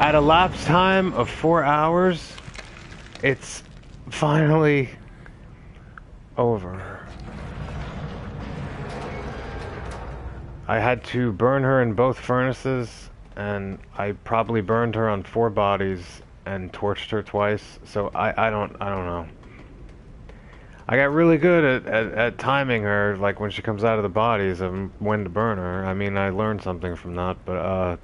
At a lapse time of 4 hours, it's finally over. I had to burn her in both furnaces, and I probably burned her on 4 bodies and torched her twice, so I don't know. I got really good at timing her, like when she comes out of the bodies and when to burn her. I mean, I learned something from that, but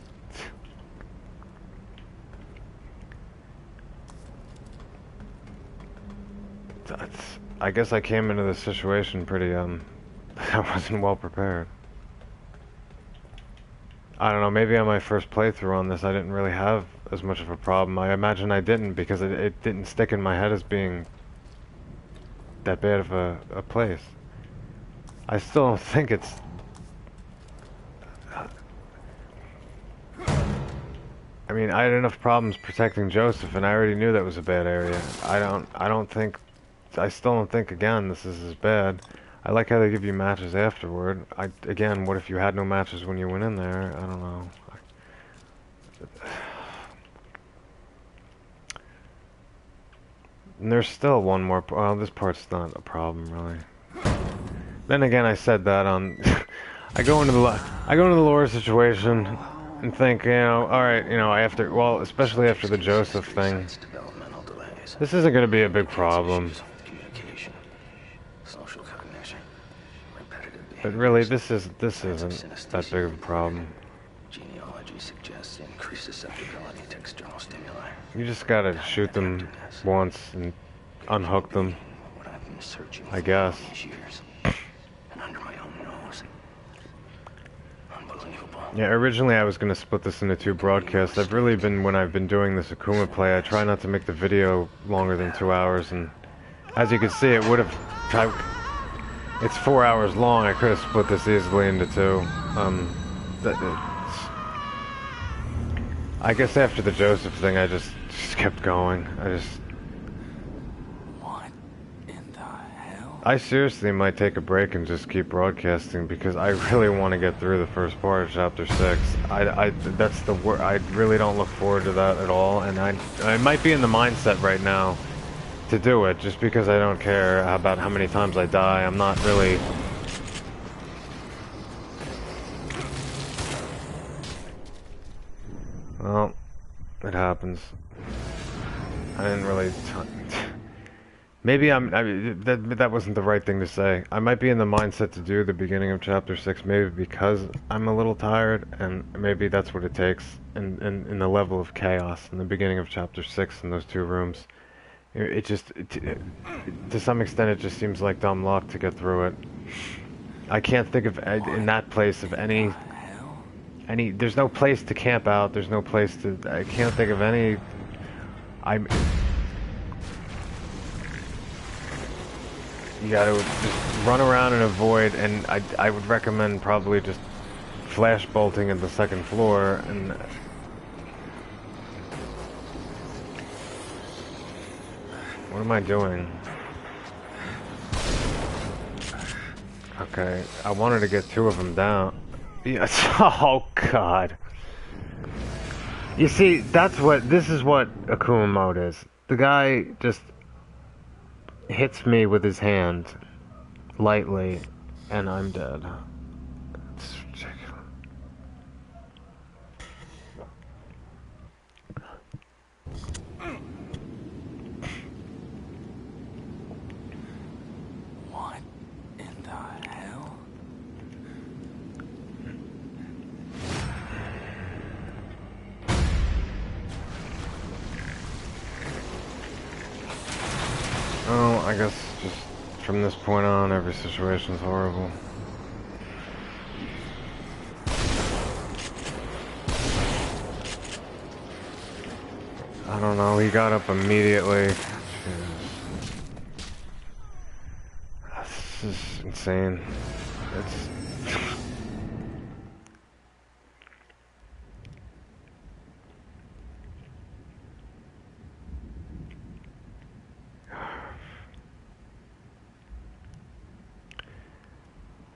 I guess I came into this situation pretty, I wasn't well prepared. I don't know, maybe on my first playthrough on this I didn't really have as much of a problem. I imagine I didn't because it didn't stick in my head as being that bad of a place. I still don't think it's... I mean, I had enough problems protecting Joseph and I already knew that was a bad area. I still don't think, again, this is as bad. I like how they give you matches afterward. Again, what if you had no matches when you went in there? I don't know. And there's still one more. Well, this part's not a problem really. Then again, I said that on. I go into the lore situation and think, you know, all right, you know, especially after the Joseph thing, this isn't going to be a big problem. But really, this isn't that big of a problem. Genealogy suggests increased susceptibility to external stimuli. You just gotta shoot them once and unhook them, I guess. And under my own nose. Unbelievable. Yeah, originally I was gonna split this into 2 broadcasts. I've really been, when I've been doing this AKUMU play, I try not to make the video longer than 2 hours, and as you can see, it would have... It's 4 hours long. I could have split this easily into 2. I guess after the Joseph thing, I just kept going. What in the hell? I seriously might take a break and just keep broadcasting because I really want to get through the first part of Chapter 6. That's the word. I really don't look forward to that at all, and I might be in the mindset right now to do it just because I don't care about how many times I die. I'm not really... Well, it happens. I didn't really... Maybe that wasn't the right thing to say. I might be in the mindset to do the beginning of Chapter 6 maybe because I'm a little tired, and maybe that's what it takes in the level of chaos in the beginning of Chapter 6 in those 2 rooms. It just, to some extent, it just seems like dumb luck to get through it. I can't think of, in that place, of any, there's no place to camp out, there's no place to, I can't think of any, you gotta just run around and avoid, and I would recommend probably just flash bolting at the 2nd floor, and... What am I doing? Okay, I wanted to get 2 of them down. Yes. Oh God. You see, this is what AKUMU mode is. The guy just hits me with his hand lightly, and I'm dead. It's ridiculous. What in the hell? Oh, I guess just from this point on, every situation is horrible. I don't know, he got up immediately. This is insane. It's...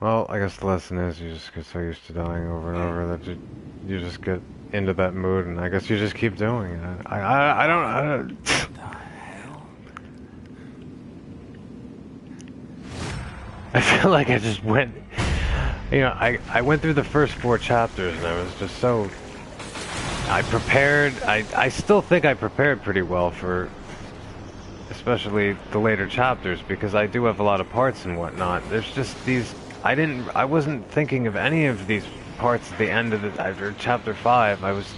Well, I guess the lesson is you just get so used to dying over and over that you just get into that mood, and I guess you just keep doing it. I don't. The hell? I feel like I just went. You know, I went through the first 4 chapters, and I was just so. I prepared. I still think I prepared pretty well for, especially the later chapters, because I do have a lot of parts and whatnot. There's just these. I wasn't thinking of any of these parts at the end of the after chapter 5. I was.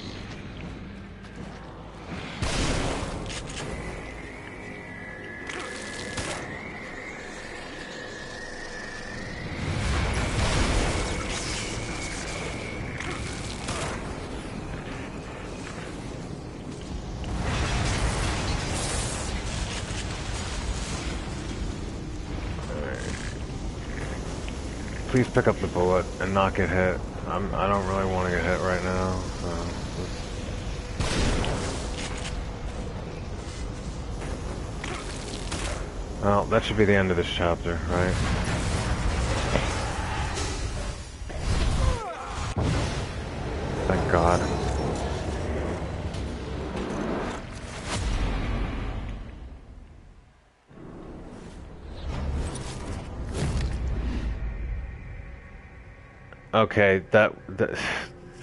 Please pick up the bullet and not get hit. I don't really want to get hit right now, so... Well, that should be the end of this chapter, right? Thank God. Okay, that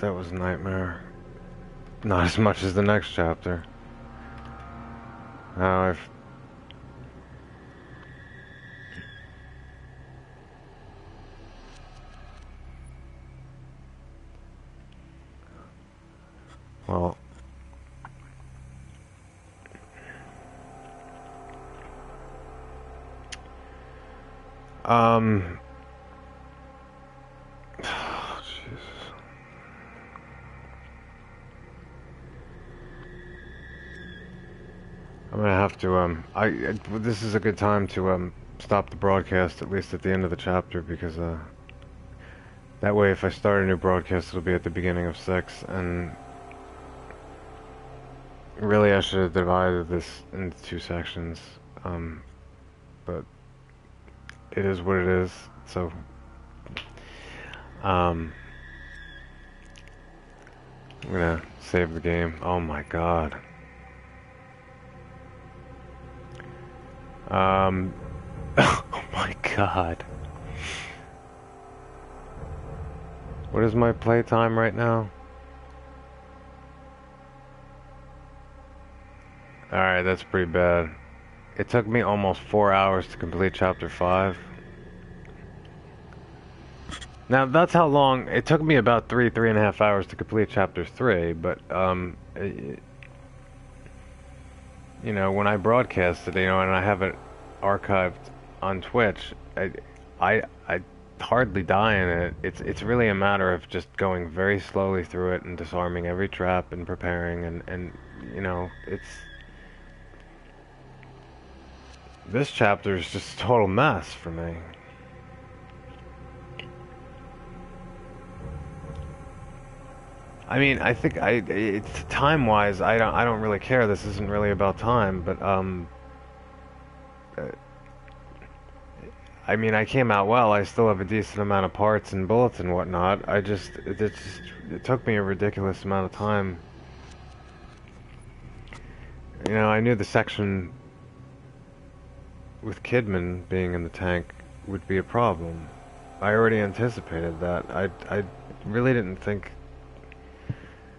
was a nightmare. Not as much as the next chapter. Now I've... Well... Oh, Jesus. I'm gonna have to, this is a good time to, stop the broadcast, at least at the end of the chapter, because, that way if I start a new broadcast, it'll be at the beginning of 6, and really I should have divided this into 2 sections, but it is what it is, so, I'm gonna save the game. Oh my God. Oh my God. What is my playtime right now? Alright, that's pretty bad. It took me almost 4 hours to complete chapter 5. Now, that's how long... It took me about 3.5 hours to complete chapter 3, but, you know, when I broadcasted, you know, and I have it archived on Twitch, I hardly die in it. It's really a matter of just going very slowly through it and disarming every trap and preparing, and you know, it's... This chapter is just a total mess for me. I mean, I think it's time-wise, I don't really care. This isn't really about time, but I mean, I came out well. I still have a decent amount of parts and bullets and whatnot. It took me a ridiculous amount of time. You know, I knew the section with Kidman being in the tank would be a problem. I already anticipated that. I really didn't think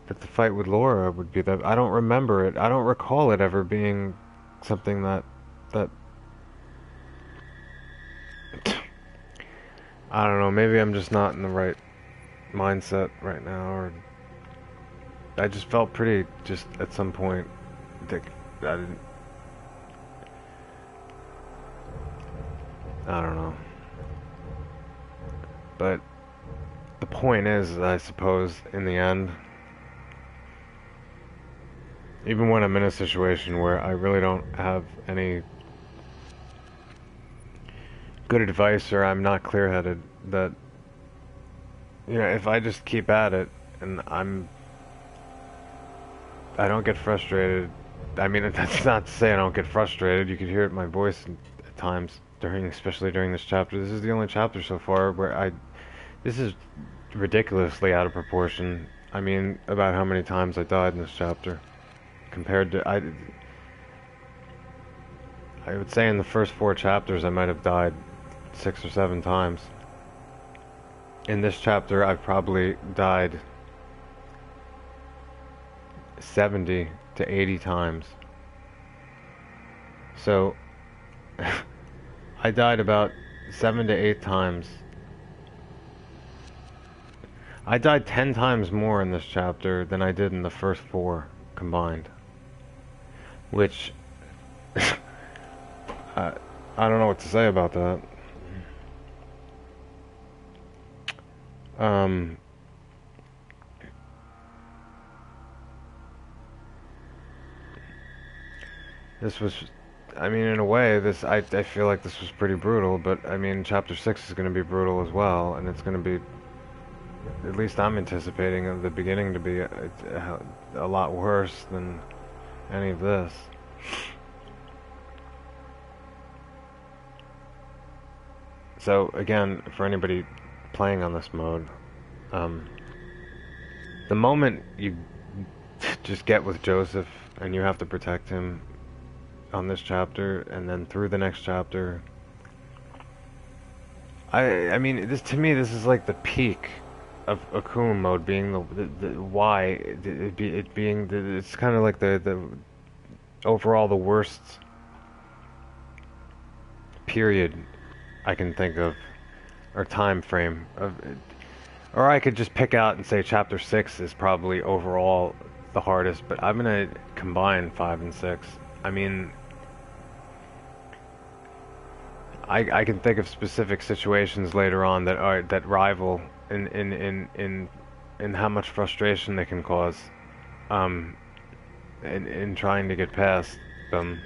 that the fight with Laura would be that. I don't remember it. I don't recall it ever being something that I don't know, maybe I'm just not in the right mindset right now, or I just felt pretty, just at some point, that I didn't, I don't know. But the point is, I suppose, in the end, even when I'm in a situation where I really don't have any good advice, or I'm not clear-headed, that, you know, if I just keep at it and I don't get frustrated. I mean, that's not to say I don't get frustrated. You could hear it in my voice at times especially during this chapter. This is the only chapter so far where this is ridiculously out of proportion. I mean, about how many times I died in this chapter. Compared to, I would say in the first 4 chapters I might have died 6 or 7 times. In this chapter I've probably died 70 to 80 times. So, I died about 7 to 8 times. I died 10 times more in this chapter than I did in the first 4 combined. Which, I don't know what to say about that. This was, I mean, in a way, I feel like this was pretty brutal, but I mean, chapter 6 is going to be brutal as well, and it's going to be, at least I'm anticipating the beginning to be a lot worse than any of this. So again, for anybody playing on this mode, the moment you just get with Joseph and you have to protect him on this chapter and then through the next chapter, I mean, this to me, this is like the peak of AKUMU mode being the why it being it's kind of like the overall the worst period I can think of, or time frame of it. Or I could just pick out and say chapter 6 is probably overall the hardest, but I'm gonna combine 5 and 6. I mean, I can think of specific situations later on that rival in how much frustration they can cause, in trying to get past them.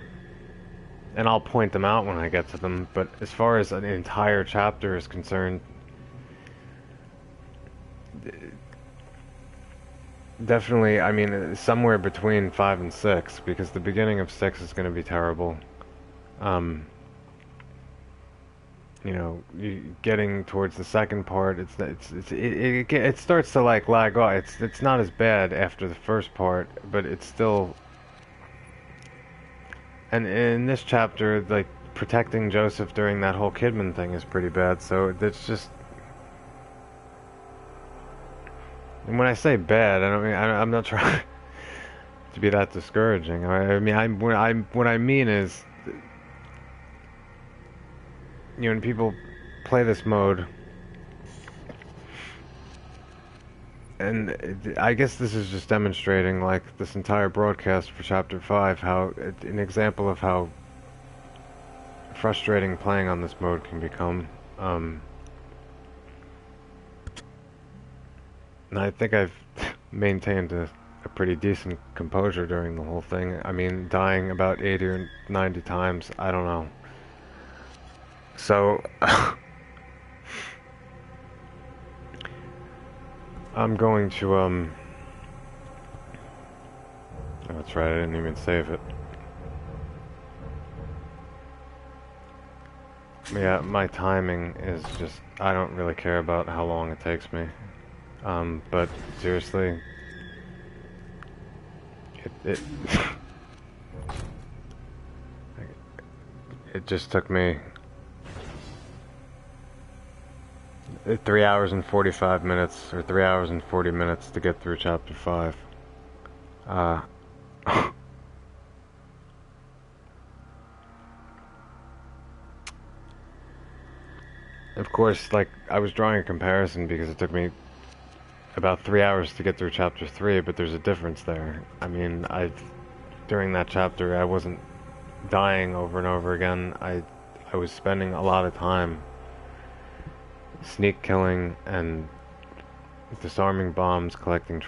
And I'll point them out when I get to them, but as far as an entire chapter is concerned, definitely, I mean, somewhere between 5 and 6, because the beginning of 6 is going to be terrible. You know, getting towards the second part, it starts to like lag off. It's not as bad after the first part, but it's still. And in this chapter, like protecting Joseph during that whole Kidman thing is pretty bad. So it's just. And when I say bad, I don't mean I'm not trying to be that discouraging. I mean, what I mean is, you know, when people play this mode, and I guess this is just demonstrating, like this entire broadcast for chapter 5, how an example of how frustrating playing on this mode can become. And I think I've maintained a pretty decent composure during the whole thing. I mean, dying about 80 or 90 times, I don't know. So, I'm going to, oh, that's right, I didn't even save it. Yeah, my timing is just, I don't really care about how long it takes me. But seriously, it it just took me 3 hours and 45 minutes, or 3 hours and 40 minutes to get through chapter 5. Of course, like, I was drawing a comparison because it took me about 3 hours to get through chapter 3, but there's a difference there. I mean, during that chapter, I wasn't dying over and over again. I was spending a lot of time sneak killing and disarming bombs, collecting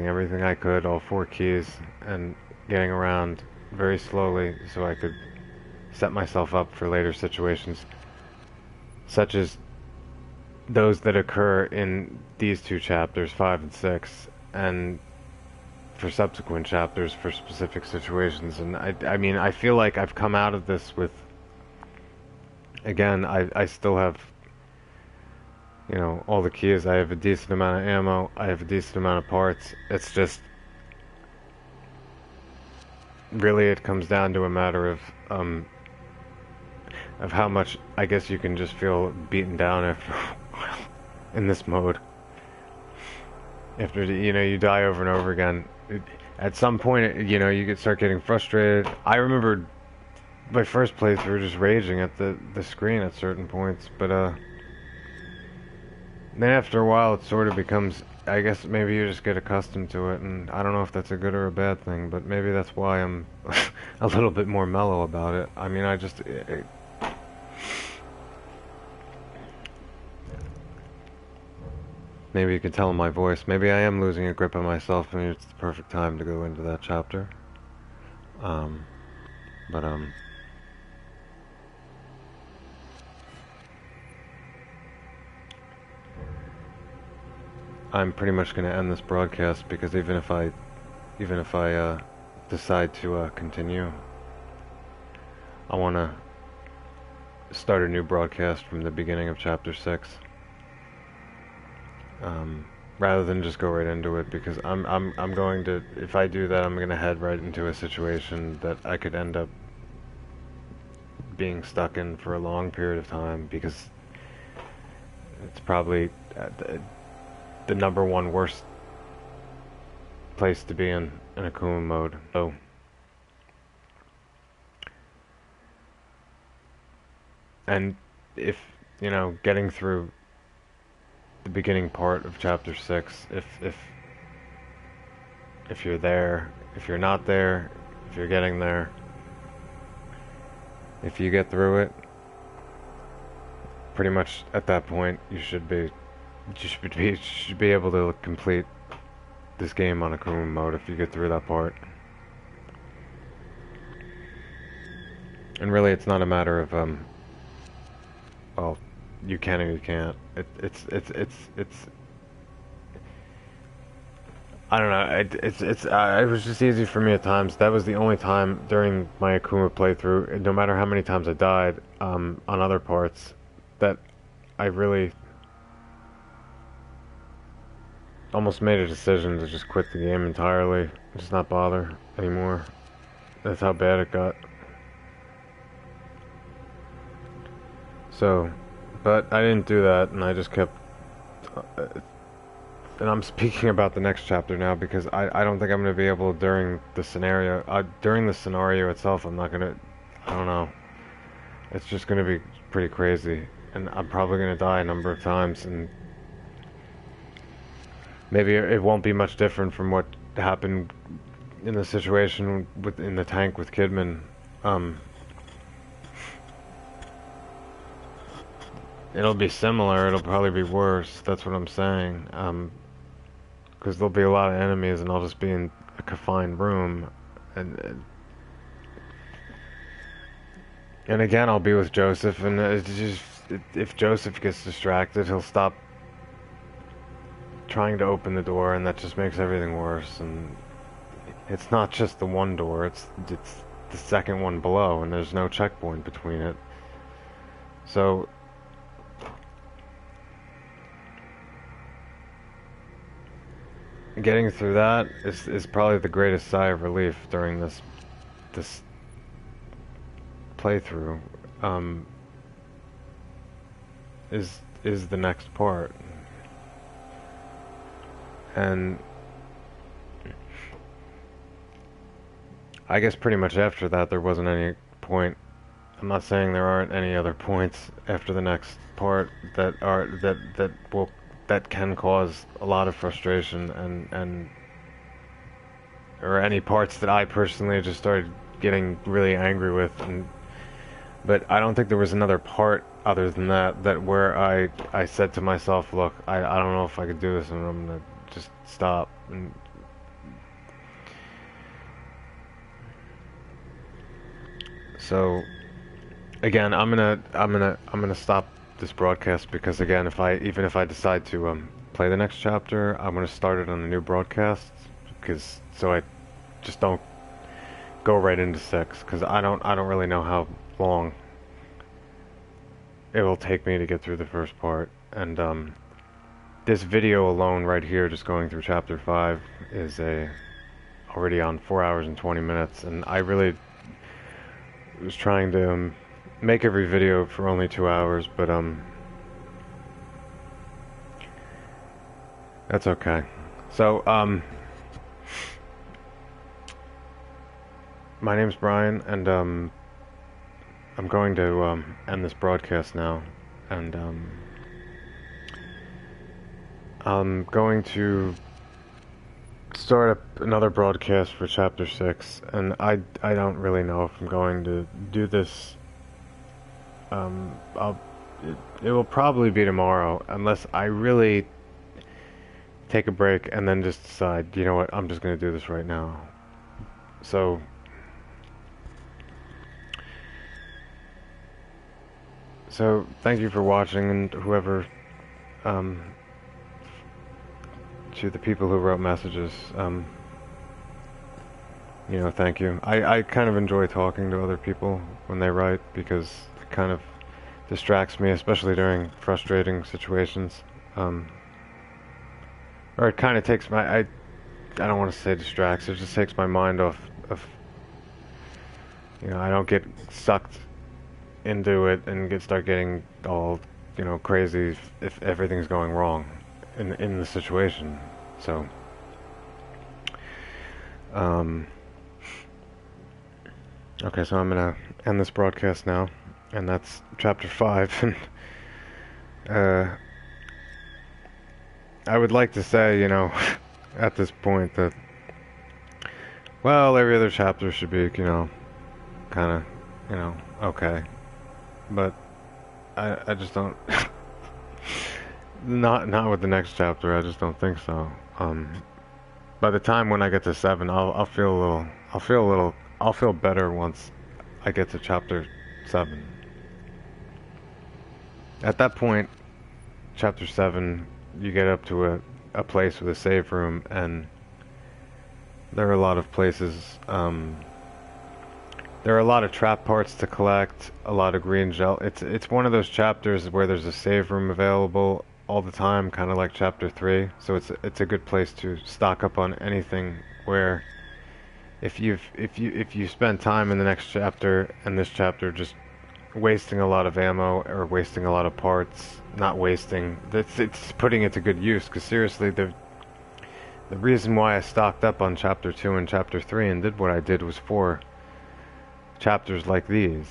everything I could, all 4 keys, and getting around very slowly so I could set myself up for later situations, such as those that occur in these 2 chapters, 5 and 6, and for subsequent chapters for specific situations. And I mean, I feel like I've come out of this with, again, I still have you know, all the keys. I have a decent amount of ammo. I have a decent amount of parts. It's just really it comes down to a matter of how much I guess you can just feel beaten down after a while in this mode. After you know you die over and over again, at some point you know you get start getting frustrated. I remember my first playthrough just raging at the screen at certain points, but then after a while it sort of becomes. I guess maybe you just get accustomed to it, and I don't know if that's a good or a bad thing, but maybe that's why I'm a little bit more mellow about it. I mean, I just. Maybe you can tell in my voice. Maybe I am losing a grip on myself, and it's the perfect time to go into that chapter. Um, but I'm pretty much going to end this broadcast because even if I decide to continue, I want to start a new broadcast from the beginning of chapter 6. Rather than just go right into it, because I'm going to, if I do that, I'm going to head right into a situation that I could end up being stuck in for a long period of time, because it's probably the number one worst place to be in AKUMU mode. So and if you know, getting through the beginning part of chapter 6, if you're there, if you're not there, if you're getting there, if you get through it, pretty much at that point you should be able to complete this game on AKUMU mode if you get through that part. And really it's not a matter of well, you can or you can't. It's I don't know. It was just easy for me at times. That was the only time during my AKUMU playthrough, no matter how many times I died on other parts, that I really almost made a decision to just quit the game entirely, just not bother anymore. That's how bad it got. So, but I didn't do that, and I just kept. And I'm speaking about the next chapter now because I don't think I'm going to be able to during the scenario itself. I'm not going to. I don't know. It's just going to be pretty crazy, and I'm probably going to die a number of times, and maybe it won't be much different from what happened in the situation in the tank with Kidman. It'll be similar. It'll probably be worse. That's what I'm saying. Because there'll be a lot of enemies, and I'll just be in a confined room, and again I'll be with Joseph, and it's just if Joseph gets distracted, he'll stop trying to open the door, and that just makes everything worse. And it's not just the one door; it's the second one below, and there's no checkpoint between it. So. Getting through that is probably the greatest sigh of relief during this playthrough. Is the next part, and I guess pretty much after that there wasn't any point. I'm not saying there aren't any other points after the next part that can cause a lot of frustration and or any parts that I personally just started getting really angry with, but I don't think there was another part other than that where I said to myself, look, I don't know if I could do this, and I'm gonna just stop. And so again, I'm gonna stop this broadcast because again, even if I decide to play the next chapter, I'm gonna start it on a new broadcast because so I just don't go right into 6 because I don't really know how long it will take me to get through the first part. and this video alone right here, just going through chapter 5, is already on 4 hours and 20 minutes, and I really was trying to make every video for only 2 hours, but that's okay. So my name's Brian, and I'm going to end this broadcast now, and I'm going to start up another broadcast for chapter 6, and I don't really know if I'm going to do this. It will probably be tomorrow, unless I really take a break and then just decide, you know what, I'm just going to do this right now. So thank you for watching, and whoever, to the people who wrote messages, you know, thank you. I kind of enjoy talking to other people when they write, because it kind of distracts me, especially during frustrating situations. Or it kind of takes my, I don't want to say distracts, it just takes my mind off of, you know, I don't get sucked into it and start getting all, you know, crazy if everything's going wrong in the situation. So okay, so I'm gonna end this broadcast now, and that's chapter 5. And I would like to say, you know, at this point that, well, every other chapter should be, you know, kind of, you know, okay, but I just don't. Not with the next chapter. I just don't think so. By the time when I get to 7, I'll feel better once I get to chapter 7. At that point, chapter 7, you get up to a place with a save room, and there are a lot of places. There are a lot of trap parts to collect, a lot of green gel. It's one of those chapters where there's a save room available all the time, kind of like chapter 3. So it's a good place to stock up on anything. Where if you spend time in the next chapter and this chapter just wasting a lot of ammo or wasting a lot of parts, not wasting, it's putting it to good use. Because seriously, the reason why I stocked up on chapter 2 and chapter 3 and did what I did was for chapters like these.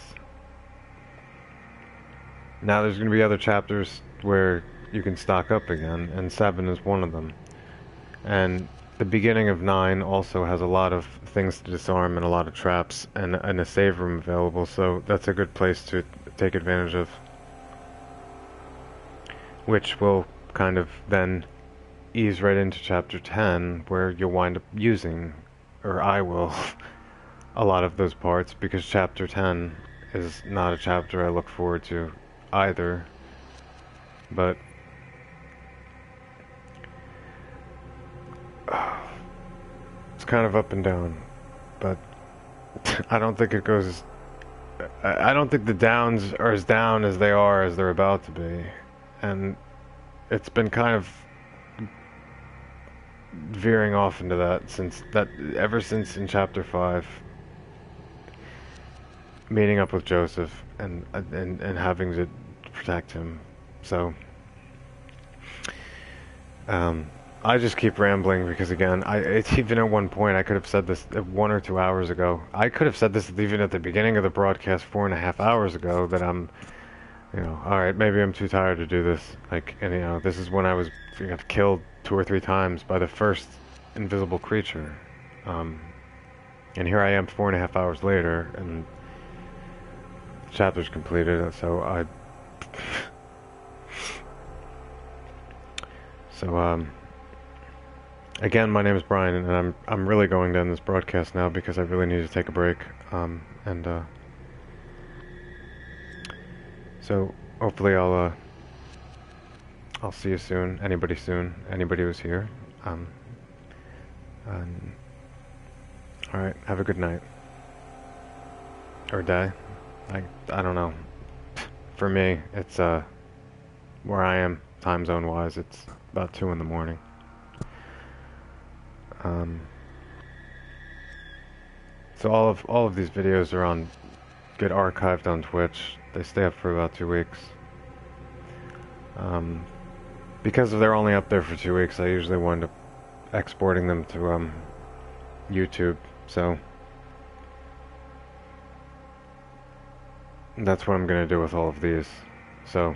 Now there's going to be other chapters where you can stock up again, and 7 is one of them. And the beginning of 9 also has a lot of things to disarm and a lot of traps and a save room available, so that's a good place to take advantage of. Which will kind of then ease right into chapter 10, where you'll wind up using, or I will, a lot of those parts, because chapter 10 is not a chapter I look forward to either. But it's kind of up and down, but I don't think it goes. I don't think the downs are as down as they are as they're about to be, and it's been kind of veering off into that ever since in chapter 5, meeting up with Joseph and having to protect him. So I just keep rambling because, again, it's even at one point I could have said this 1 or 2 hours ago. I could have said this even at the beginning of the broadcast 4.5 hours ago, that I'm, you know, all right, maybe I'm too tired to do this. Like, and you know, this is when I was killed 2 or 3 times by the first invisible creature, and here I am 4.5 hours later, and the chapter's completed. So again, my name is Brian, and I'm really going to end this broadcast now because I really need to take a break. So hopefully I'll see you soon. Anybody who's here. All right. Have a good night or day. I don't know. For me, it's where I am. time zone wise, it's about 2 in the morning. So all of these videos are get archived on Twitch. They stay up for about 2 weeks. Because they're only up there for 2 weeks, I usually wind up exporting them to YouTube. So that's what I'm gonna do with all of these. So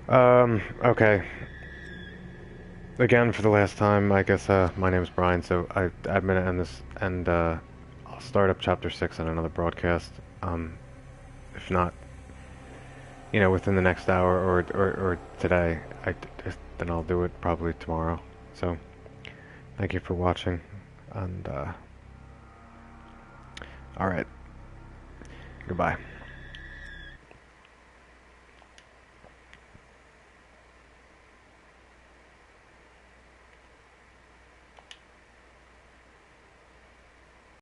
okay. Again, for the last time, I guess my name's Brian. So I'm gonna end this, and I'll start up chapter 6 on another broadcast. If not, within the next hour or today, then I'll do it probably tomorrow. So, thank you for watching, and alright, goodbye.